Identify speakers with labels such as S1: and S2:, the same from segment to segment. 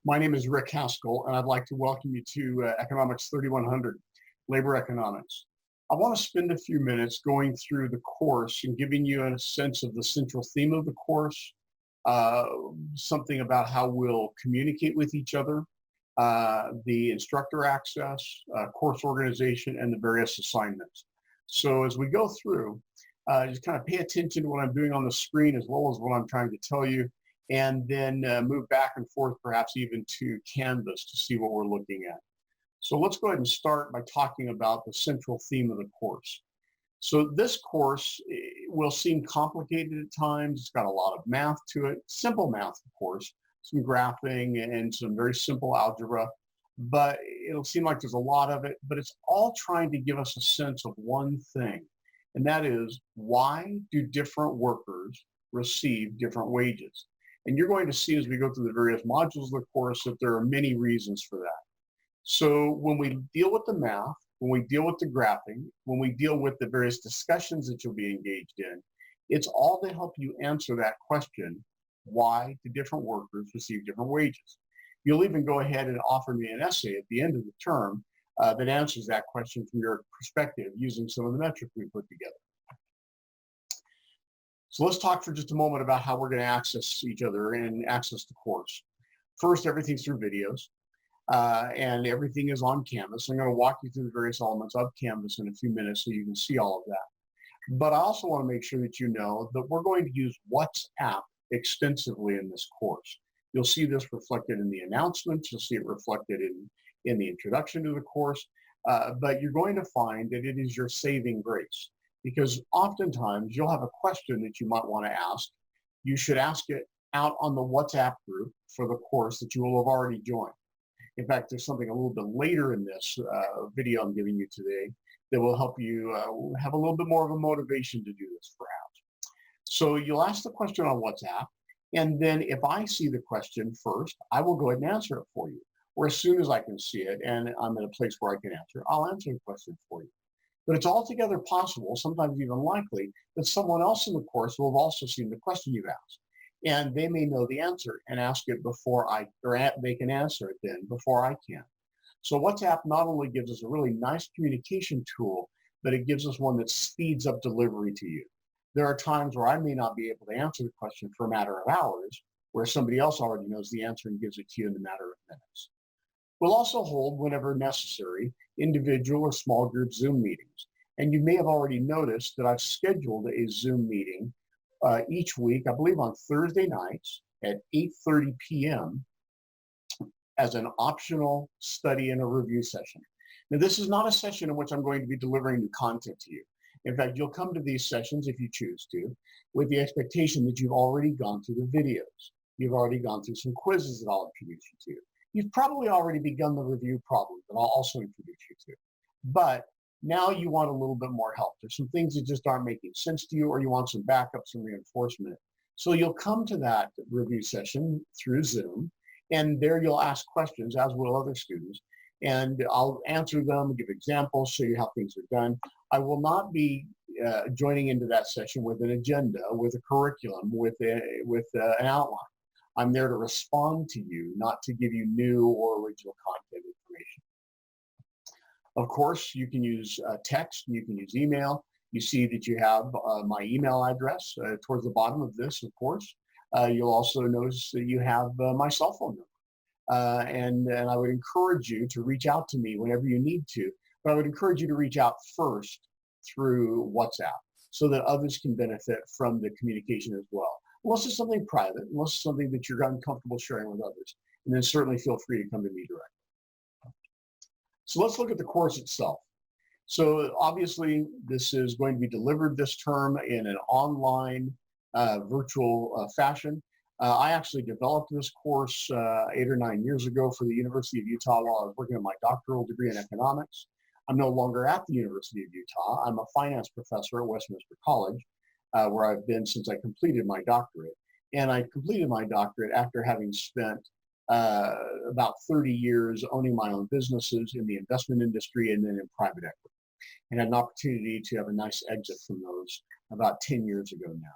S1: My name is Rick Haskell, and I'd like to welcome you to Economics 3100, Labor Economics. I want to spend a few minutes going through the course and giving you a sense of the central theme of the course, uh, something about how we'll communicate with each other, the instructor access, course organization, and the various assignments. So as we go through, just kind of pay attention to what I'm doing on the screen as well as what I'm trying to tell you, and then move back and forth, perhaps even to Canvas to see what we're looking at. So let's go ahead and start by talking about the central theme of the course. So this course will seem complicated at times. It's got a lot of math to it, simple math, of course, some graphing and some very simple algebra, but it'll seem like there's a lot of it, but it's all trying to give us a sense of one thing, and that is, why do different workers receive different wages? And you're going to see as we go through the various modules of the course that there are many reasons for that. So when we deal with the math, when we deal with the graphing, when we deal with the various discussions that you'll be engaged in, it's all to help you answer that question, why do different workers receive different wages? You'll even go ahead and offer me an essay at the end of the term that answers that question from your perspective using some of the metrics we put together. So let's talk for just a moment about how we're going to access each other and access the course. First, everything's through videos, and everything is on Canvas. I'm going to walk you through the various elements of Canvas in a few minutes so you can see all of that. But I also want to make sure that you know that we're going to use WhatsApp extensively in this course. You'll see this reflected in the announcements. You'll see it reflected in the introduction to the course, but you're going to find that it is your saving grace. Because oftentimes you'll have a question that you might want to ask. You should ask it out on the WhatsApp group for the course that you will have already joined. In fact, there's something a little bit later in this video I'm giving you today that will help you have a little bit more of a motivation to do this perhaps. So you'll ask the question on WhatsApp, and then if I see the question first, I will go ahead and answer it for you. Or as soon as I can see it and I'm in a place where I can answer, I'll answer the question for you. But it's altogether possible, sometimes even likely, that someone else in the course will have also seen the question you've asked. And they may know the answer and ask it before they can answer it then before I can. So WhatsApp not only gives us a really nice communication tool, but it gives us one that speeds up delivery to you. There are times where I may not be able to answer the question for a matter of hours, where somebody else already knows the answer and gives it to you in a matter of minutes. We'll also hold, whenever necessary, individual or small group Zoom meetings. And you may have already noticed that I've scheduled a Zoom meeting each week, I believe on Thursday nights at 8:30 p.m. as an optional study and a review session. Now, this is not a session in which I'm going to be delivering new content to you. In fact, you'll come to these sessions, if you choose to, with the expectation that you've already gone through the videos. You've already gone through some quizzes that I'll introduce you to. You've probably already begun the review problem that I'll also introduce you to. But now you want a little bit more help. There's some things that just aren't making sense to you, or you want some backup, some reinforcement. So you'll come to that review session through Zoom, and there you'll ask questions, as will other students, and I'll answer them, give examples, show you how things are done. I will not be joining into that session with an agenda, with a curriculum, with an outline. I'm there to respond to you, not to give you new or original content information. Of course, you can use text, you can use email. You see that you have my email address towards the bottom of this, of course. You'll also notice that you have my cell phone number. And I would encourage you to reach out to me whenever you need to, but I would encourage you to reach out first through WhatsApp so that others can benefit from the communication as well. Unless it's something private, unless it's something that you're uncomfortable sharing with others, and then certainly feel free to come to me directly. So let's look at the course itself. So obviously, this is going to be delivered this term in an online virtual fashion. I actually developed this course 8 or 9 years ago for the University of Utah while I was working on my doctoral degree in economics. I'm no longer at the University of Utah. I'm a finance professor at Westminster College, where I've been since I completed my doctorate. And I completed my doctorate after having spent about 30 years owning my own businesses in the investment industry and then in private equity, and had an opportunity to have a nice exit from those about 10 years ago now.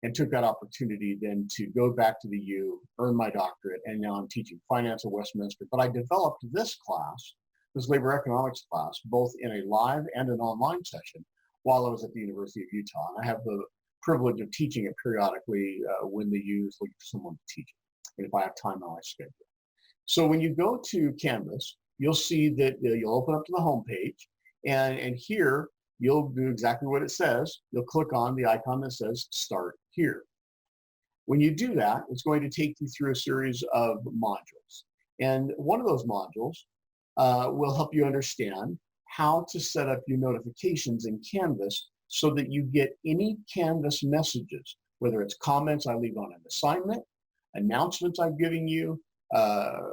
S1: and took that opportunity then to go back to the U, earn my doctorate, and now I'm teaching finance at Westminster. But I developed this class, this labor economics class, both in a live and an online session while I was at the University of Utah. And I have the privilege of teaching it periodically when the U is looking for someone to teach it, and if I have time on my schedule. So when you go to Canvas, you'll see that you'll open up to the home page, and here you'll do exactly what it says. You'll click on the icon that says Start Here. When you do that, it's going to take you through a series of modules. And one of those modules will help you understand how to set up your notifications in Canvas so that you get any Canvas messages, whether it's comments I leave on an assignment, announcements I'm giving you,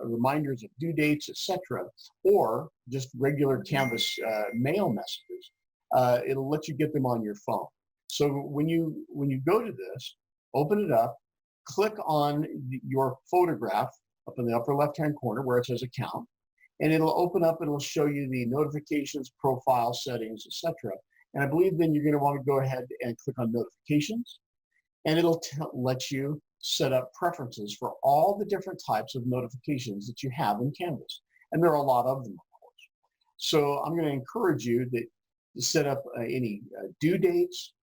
S1: reminders of due dates, etc., or just regular Canvas mail messages. It'll let you get them on your phone. So when you go to this, open it up, click on your photograph up in the upper left-hand corner where it says Account, and it'll open up. It'll show you the notifications, profile settings, etc. And I believe then you're going to want to go ahead and click on Notifications, and it'll let you set up preferences for all the different types of notifications that you have in Canvas. And there are a lot of them, of course. So I'm going to encourage you to set up any due dates,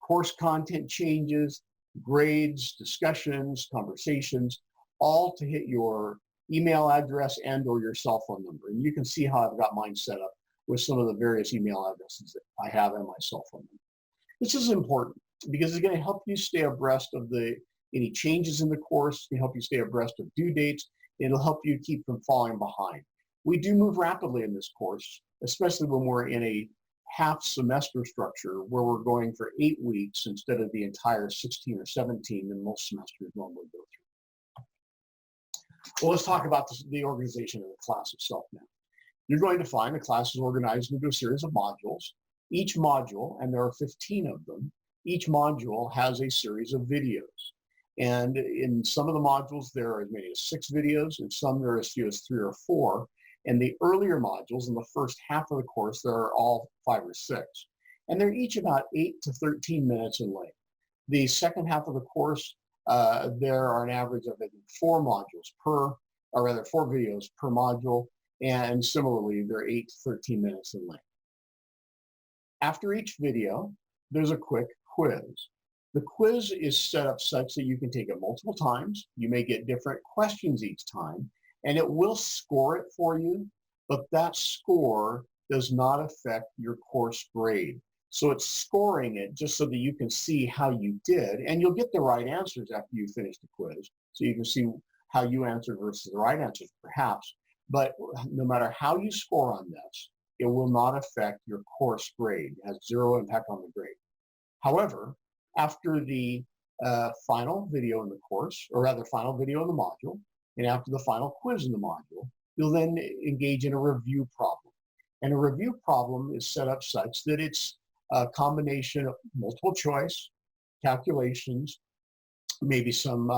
S1: course content changes, grades, discussions, conversations, all to hit your email address and or your cell phone number. And you can see how I've got mine set up with some of the various email addresses that I have and my cell phone number. This is important because it's going to help you stay abreast of any changes in the course. It'll help you stay abreast of due dates. It'll help you keep from falling behind. We do move rapidly in this course, especially when we're in a half semester structure where we're going for 8 weeks instead of the entire 16 or 17 that most semesters normally go through. Well, let's talk about the organization of the class itself now. You're going to find the class is organized into a series of modules. Each module, and there are 15 of them, each module has a series of videos. And in some of the modules, there are as many as 6 videos, and some there are as few as 3 or 4. And the earlier modules in the first half of the course, there are all 5 or 6. And they're each about 8 to 13 minutes in length. The second half of the course, there are an average of 4 modules or rather 4 videos per module. And similarly, they're 8 to 13 minutes in length. After each video, there's a quick quiz. The quiz is set up such that you can take it multiple times. You may get different questions each time, and it will score it for you, but that score does not affect your course grade. So it's scoring it just so that you can see how you did, and you'll get the right answers after you finish the quiz. So you can see how you answered versus the right answers, perhaps. But no matter how you score on this, it will not affect your course grade. It has 0 impact on the grade. However, after the final video in the course, or rather final video in the module, and after the final quiz in the module, you'll then engage in a review problem. And a review problem is set up such that it's a combination of multiple choice, calculations, maybe some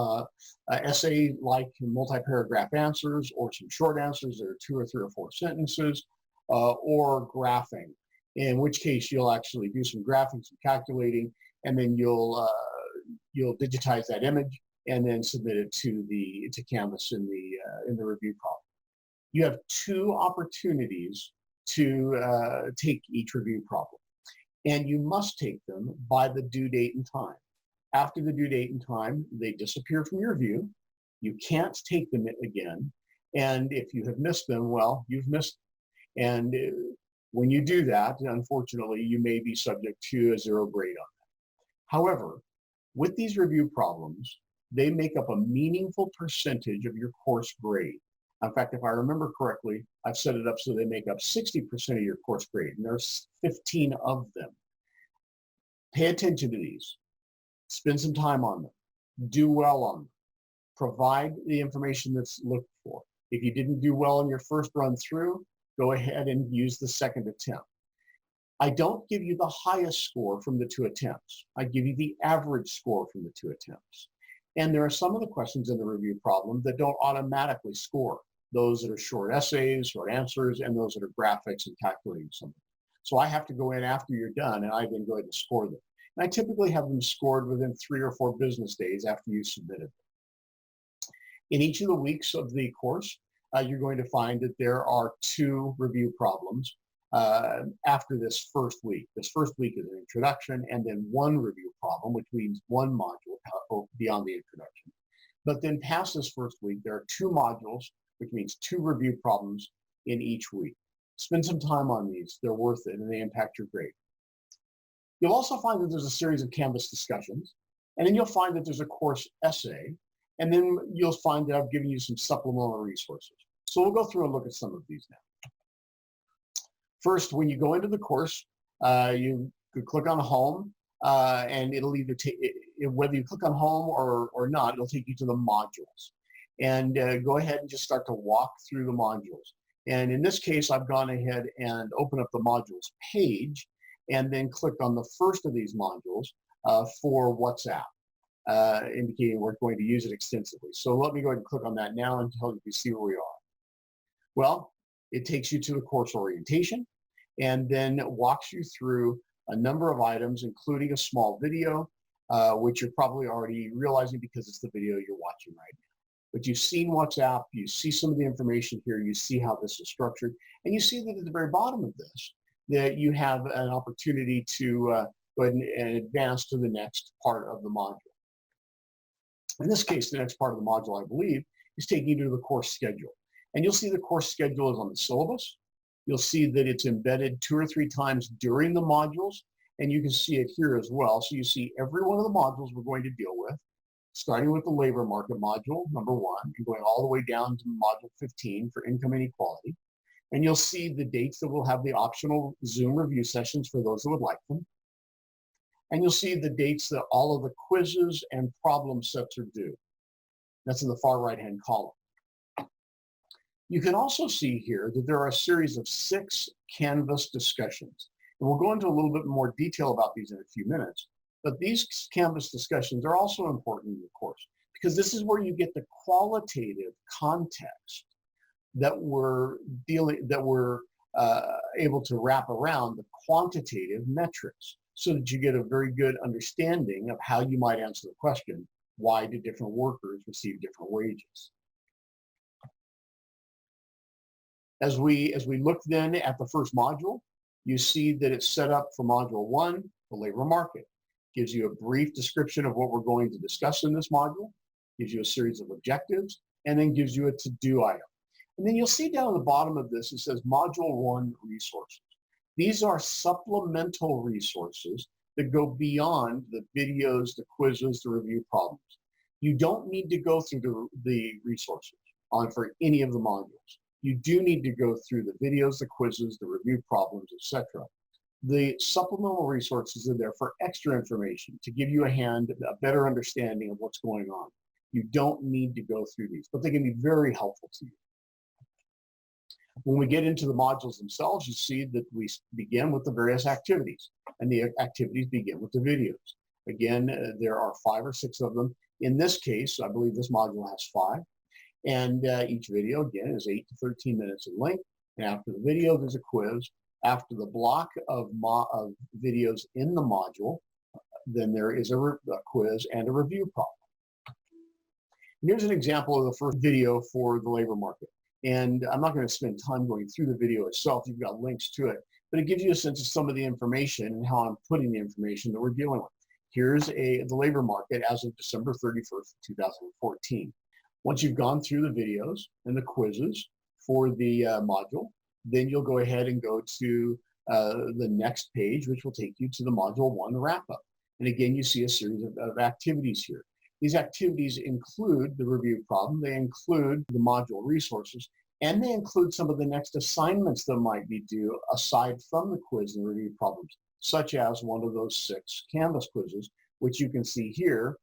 S1: essay-like multi-paragraph answers, or some short answers that are 2 or 3 or 4 sentences, or graphing, in which case you'll actually do some graphing, some calculating, and then you'll digitize that image and then submit it to Canvas in the review problem. You have 2 opportunities to take each review problem, and you must take them by the due date and time. After the due date and time, they disappear from your view. You can't take them again, and if you have missed them, well, you've missed them. And when you do that, unfortunately, you may be subject to a 0 grade on that. However, with these review problems, they make up a meaningful percentage of your course grade. In fact, if I remember correctly, I've set it up so they make up 60% of your course grade, and there's 15 of them. Pay attention to these. Spend some time on them. Do well on them. Provide the information that's looked for. If you didn't do well in your first run through, go ahead and use the second attempt. I don't give you the highest score from the 2 attempts. I give you the average score from the 2 attempts. And there are some of the questions in the review problem that don't automatically score. Those that are short essays, short answers, and those that are graphics and calculating something. So I have to go in after you're done, and I then go ahead and score them. And I typically have them scored within 3 or 4 business days after you submitted them. In each of the weeks of the course, you're going to find that there are 2 review problems after this first week. This first week is an introduction and then 1 review problem, which means 1 module beyond the introduction. But then past this first week, there are 2 modules, which means 2 review problems in each week. Spend some time on these. They're worth it and they impact your grade. You'll also find that there's a series of Canvas discussions, and then you'll find that there's a course essay, and then you'll find that I've given you some supplemental resources. So we'll go through and look at some of these now. First, when you go into the course, you could click on home, and it'll either take, whether you click on home or not, it'll take you to the modules. And go ahead and just start to walk through the modules. And in this case, I've gone ahead and opened up the modules page and then clicked on the first of these modules for WhatsApp, indicating we're going to use it extensively. So let me go ahead and click on that now until you can see where we are. Well, it takes you to the course orientation and then walks you through a number of items, including a small video, which you're probably already realizing because it's the video you're watching right now. But you've seen WhatsApp, you see some of the information here, you see how this is structured, and you see that at the very bottom of this, that you have an opportunity to go ahead and advance to the next part of the module. In this case, the next part of the module, I believe, is taking you to the course schedule. And you'll see the course schedule is on the syllabus. You'll see that it's embedded 2 or 3 times during the modules, and you can see it here as well. So you see every one of the modules we're going to deal with, starting with the labor market module, number 1, and going all the way down to module 15 for income inequality. And you'll see the dates that will have the optional Zoom review sessions for those that would like them. And you'll see the dates that all of the quizzes and problem sets are due. That's in the far right-hand column. You can also see here that there are a series of 6 Canvas discussions. And we'll go into a little bit more detail about these in a few minutes. But these Canvas discussions are also important in the course because this is where you get the qualitative context that we're able to wrap around the quantitative metrics so that you get a very good understanding of how you might answer the question, why do different workers receive different wages? As we look then at the first module, you see that it's set up for module 1, the labor market. Gives you a brief description of what we're going to discuss in this module, gives you a series of objectives, and then gives you a to-do item. And then you'll see down at the bottom of this, it says Module 1 resources. These are supplemental resources that go beyond the videos, the quizzes, the review problems. You don't need to go through the resources for any of the modules. You do need to go through the videos, the quizzes, the review problems, etc. The supplemental resources are there for extra information to give you a better understanding of what's going on. You don't need to go through these, but they can be very helpful to you. When we get into the modules themselves, you see that we begin with the various activities, and the activities begin with the videos. Again, there are 5 or 6 of them. In this case, I believe this module has 5, and each video, again, is 8 to 13 minutes in length. And after the video, there's a quiz. After the block of videos in the module, then there is a quiz and a review problem. And here's an example of the first video for the labor market. And I'm not going to spend time going through the video itself. You've got links to it. But it gives you a sense of some of the information and how I'm putting the information that we're dealing with. Here's the labor market as of December 31st, 2014. Once you've gone through the videos and the quizzes for the module, then you'll go ahead and go to the next page, which will take you to the Module 1 wrap-up. And again, you see a series of activities here. These activities include the review problem, they include the module resources, and they include some of the next assignments that might be due aside from the quiz and review problems, such as one of those 6 Canvas quizzes, which you can see here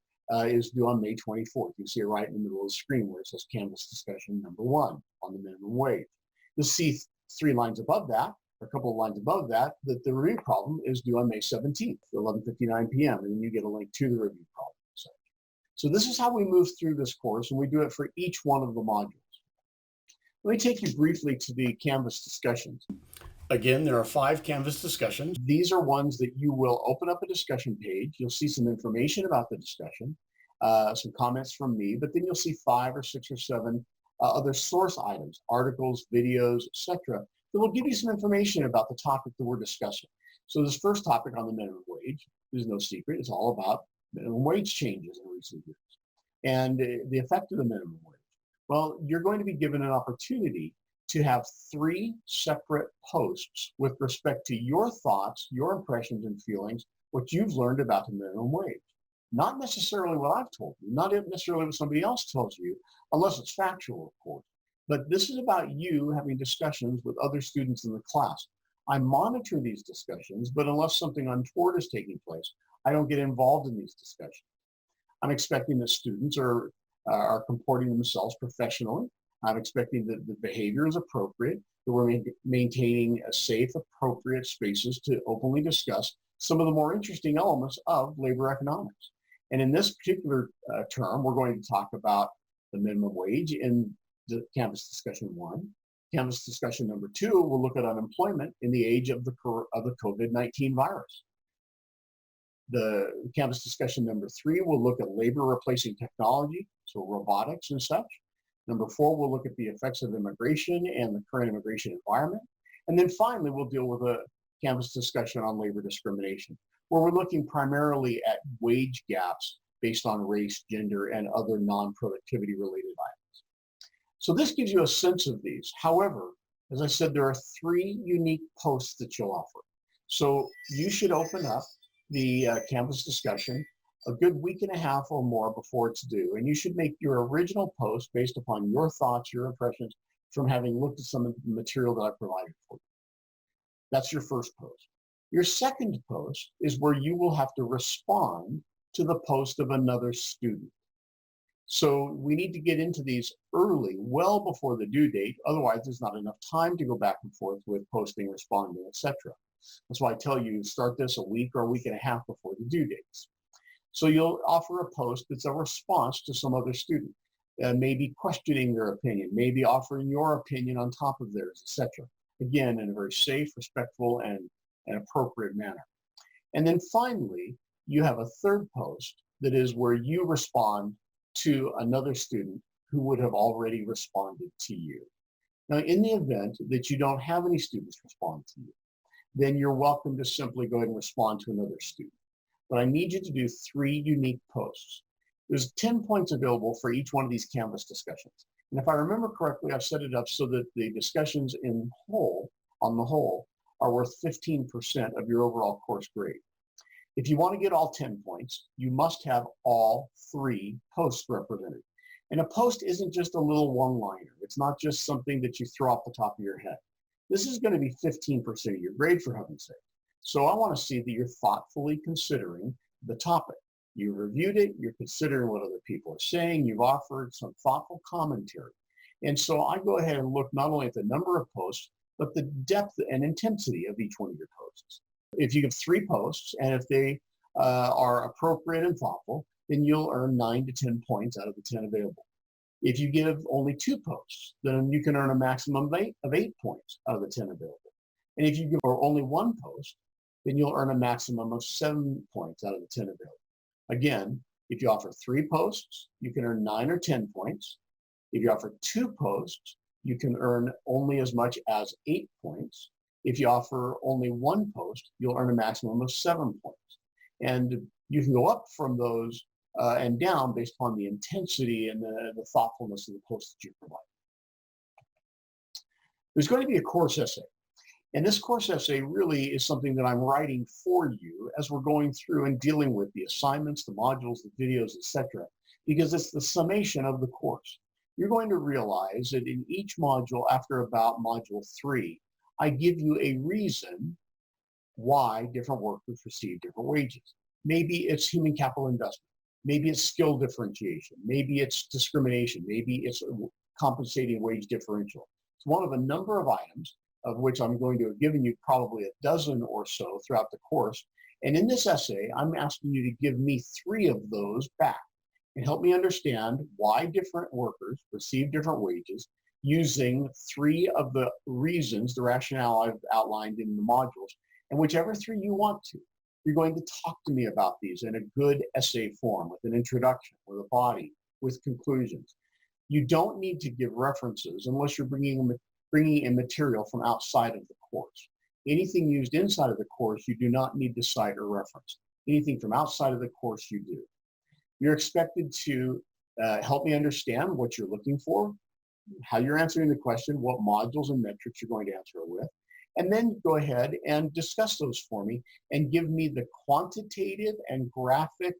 S1: is due on May 24th. You see it right in the middle of the screen where it says Canvas discussion number 1 on the minimum wage. You'll see 3 lines above that, or a couple of lines above that, that the review problem is due on May 17th, 11:59 p.m., and then you get a link to the review problem. So this is how we move through this course, and we do it for each one of the modules. Let me take you briefly to the Canvas discussions. Again, there are 5 Canvas discussions. These are ones that you will open up a discussion page. You'll see some information about the discussion, some comments from me, but then you'll see 5 or 6 or 7 other source items, articles, videos, etc., that will give you some information about the topic that we're discussing. So this first topic on the minimum wage is no secret. It's all about minimum wage changes in recent years and the effect of the minimum wage. Well, you're going to be given an opportunity to have 3 separate posts with respect to your thoughts, your impressions and feelings, what you've learned about the minimum wage. Not necessarily what I've told you, not necessarily what somebody else tells you, unless it's factual, of course. But this is about you having discussions with other students in the class. I monitor these discussions, but unless something untoward is taking place, I don't get involved in these discussions. I'm expecting that students are comporting themselves professionally. I'm expecting that the behavior is appropriate, that we're maintaining a safe, appropriate spaces to openly discuss some of the more interesting elements of labor economics. And in this particular term, we're going to talk about the minimum wage in the Canvas discussion 1. Canvas discussion number 2 will look at unemployment in the age of the COVID-19 virus. The Canvas discussion number 3 will look at labor replacing technology, so robotics and such. Number 4, we'll look at the effects of immigration and the current immigration environment. And then finally, we'll deal with a Canvas discussion on labor discrimination, where we're looking primarily at wage gaps based on race, gender, and other non-productivity related items. So this gives you a sense of these. However, as I said, there are 3 unique posts that you'll offer. So you should open up the Canvas discussion a good week and a half or more before it's due. And you should make your original post based upon your thoughts, your impressions from having looked at some of the material that I provided for you. That's your first post. Your second post is where you will have to respond to the post of another student. So we need to get into these early, well before the due date. Otherwise, there's not enough time to go back and forth with posting, responding, etc. That's why I tell you start this a week or a week and a half before the due dates. So you'll offer a post that's a response to some other student, maybe questioning their opinion, maybe offering your opinion on top of theirs, etc. Again, in a very safe, respectful, and appropriate manner. And then finally, you have a third post that is where you respond to another student who would have already responded to you. Now, in the event that you don't have any students respond to you, then you're welcome to simply go ahead and respond to another student. But I need you to do 3 unique posts. There's 10 points available for each one of these Canvas discussions. And if I remember correctly, I've set it up so that the discussions on the whole, are worth 15% of your overall course grade. If you want to get all 10 points, you must have all 3 posts represented. And a post isn't just a little one-liner. It's not just something that you throw off the top of your head. This is going to be 15% of your grade, for heaven's sake. So I want to see that you're thoughtfully considering the topic. You reviewed it, you're considering what other people are saying, you've offered some thoughtful commentary. And so I go ahead and look not only at the number of posts, but the depth and intensity of each one of your posts. If you give 3 posts, and if they are appropriate and thoughtful, then you'll earn 9 to 10 points out of the 10 available. If you give only 2 posts, then you can earn a maximum of 8 points out of the 10 available. And if you give only 1 post, then you'll earn a maximum of 7 points out of the 10 available. Again, if you offer 3 posts, you can earn 9 or 10 points. If you offer 2 posts, you can earn only as much as 8 points. If you offer only 1 post, you'll earn a maximum of 7 points. And you can go up from those and down based upon the intensity and the thoughtfulness of the post that you provide. There's going to be a course essay. And this course essay really is something that I'm writing for you as we're going through and dealing with the assignments, the modules, the videos, etc., because it's the summation of the course. You're going to realize that in each module, after about module 3, I give you a reason why different workers receive different wages. Maybe it's human capital investment. Maybe it's skill differentiation. Maybe it's discrimination. Maybe it's compensating wage differential. It's one of a number of items of which I'm going to have given you probably a dozen or so throughout the course. And in this essay, I'm asking you to give me 3 of those back and help me understand why different workers receive different wages using 3 of the reasons, the rationale I've outlined in the modules, and whichever 3 you want to. You're going to talk to me about these in a good essay form with an introduction, with a body, with conclusions. You don't need to give references unless you're bringing in material from outside of the course. Anything used inside of the course, you do not need to cite or reference. Anything from outside of the course, you do. You're expected to help me understand what you're looking for, how you're answering the question, what modules and metrics you're going to answer it with, and then go ahead and discuss those for me and give me the quantitative and graphic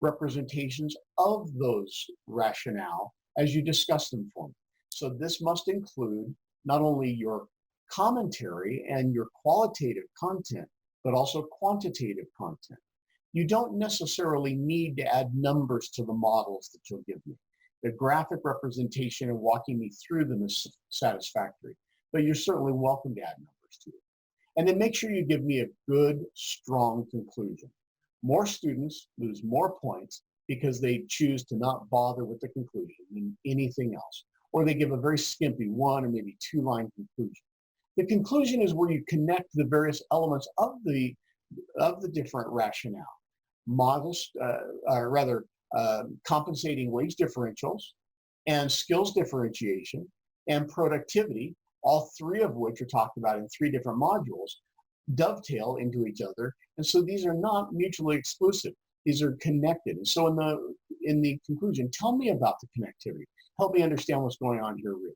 S1: representations of those rationale as you discuss them for me. So this must include not only your commentary and your qualitative content, but also quantitative content. You don't necessarily need to add numbers to the models that you'll give me. The graphic representation and walking me through them is satisfactory, but you're certainly welcome to add numbers to it. And then make sure you give me a good, strong conclusion. More students lose more points because they choose to not bother with the conclusion than anything else, or they give a very skimpy 1 or maybe 2-line conclusion. The conclusion is where you connect the various elements of the different rationale. Models, compensating wage differentials and skills differentiation and productivity, all 3 of which are talked about in 3 different modules, dovetail into each other. And so these are not mutually exclusive. These are connected. And so in the conclusion, tell me about the connectivity. Help me understand what's going on here, really.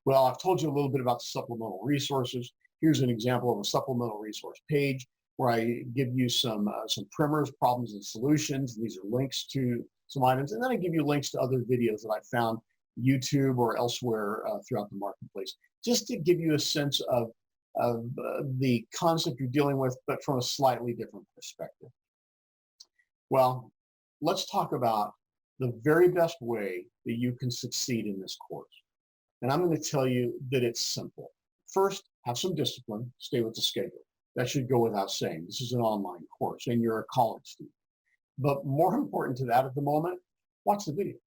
S1: Well, I've told you a little bit about the supplemental resources. Here's an example of a supplemental resource page where I give you some primers, problems, and solutions. These are links to some items. And then I give you links to other videos that I found YouTube or elsewhere throughout the marketplace, just to give you a sense of the concept you're dealing with, but from a slightly different perspective. Well, let's talk about the very best way that you can succeed in this course. And I'm going to tell you that it's simple. First, have some discipline, stay with the schedule. That should go without saying. This is an online course and you're a college student. But more important to that at the moment, watch the videos.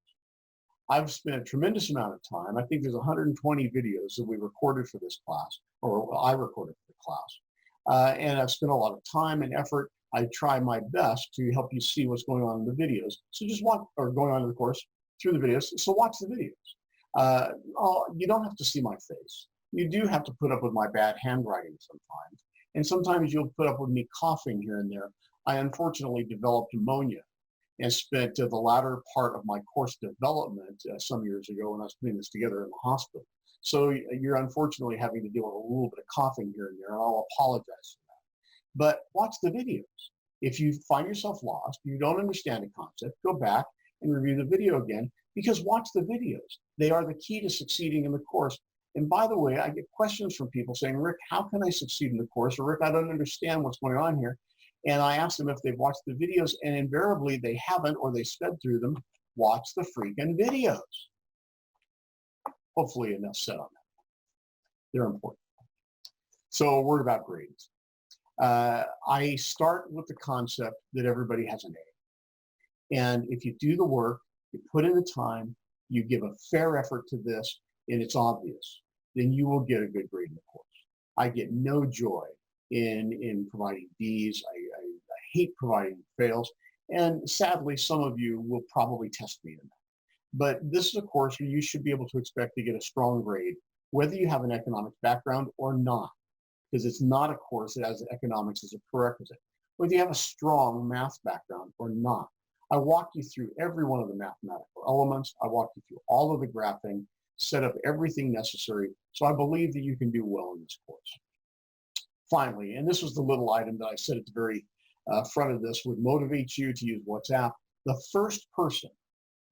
S1: I've spent a tremendous amount of time. I think there's 120 videos that we recorded for this class, or I recorded for the class. And I've spent a lot of time and effort. I try my best to help you see what's going on in the videos. So just watch, or going on in the course through the videos. So watch the videos. You don't have to see my face. You do have to put up with my bad handwriting sometimes. And sometimes you'll put up with me coughing here and there. I unfortunately developed pneumonia and spent the latter part of my course development some years ago when I was putting this together in the hospital. So you're unfortunately having to deal with a little bit of coughing here and there, and I'll apologize for that. But watch the videos. If you find yourself lost, you don't understand a concept, go back and review the video again, because watch the videos. They are the key to succeeding in the course. And by the way, I get questions from people saying, Rick, how can I succeed in the course? Or Rick, I don't understand what's going on here. And I ask them if they've watched the videos, and invariably they haven't, or they sped through them. Watch the freaking videos. Hopefully enough said on that. They're important. So a word about grades. I start with the concept that everybody has an A. And if you do the work, you put in the time, you give a fair effort to this, and it's obvious, then you will get a good grade in the course. I get no joy in providing Ds. I hate providing fails. And sadly, some of you will probably test me in that. But this is a course where you should be able to expect to get a strong grade, whether you have an economics background or not, because it's not a course that has economics as a prerequisite. Whether you have a strong math background or not. I walk you through every one of the mathematical elements. I walk you through all of the graphing, set up everything necessary. So I believe that you can do well in this course. Finally, and this was the little item that I said at the very front of this, would motivate you to use WhatsApp. The first person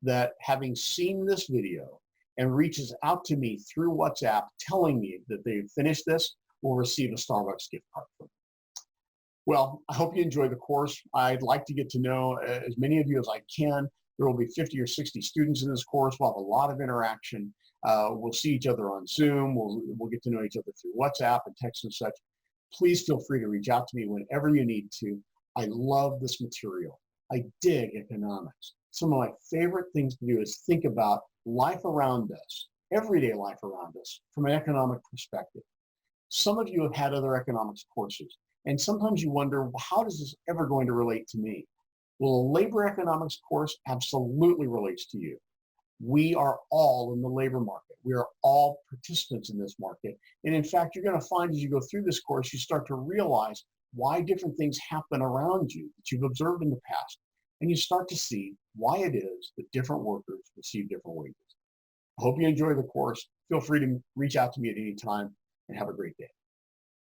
S1: that, having seen this video and reaches out to me through WhatsApp telling me that they've finished this will receive a Starbucks gift card from me. Well, I hope you enjoy the course. I'd like to get to know as many of you as I can. There will be 50 or 60 students in this course. We'll have a lot of interaction. We'll see each other on Zoom. We'll get to know each other through WhatsApp and text and such. Please feel free to reach out to me whenever you need to. I love this material. I dig economics. Some of my favorite things to do is think about life around us, everyday life around us, from an economic perspective. Some of you have had other economics courses, and sometimes you wonder, well, how does this ever going to relate to me? Well, a labor economics course absolutely relates to you. We are all in the labor market. We are all participants in this market. And in fact, you're going to find as you go through this course, you start to realize why different things happen around you that you've observed in the past. And you start to see why it is that different workers receive different wages. I hope you enjoy the course. Feel free to reach out to me at any time and have a great day.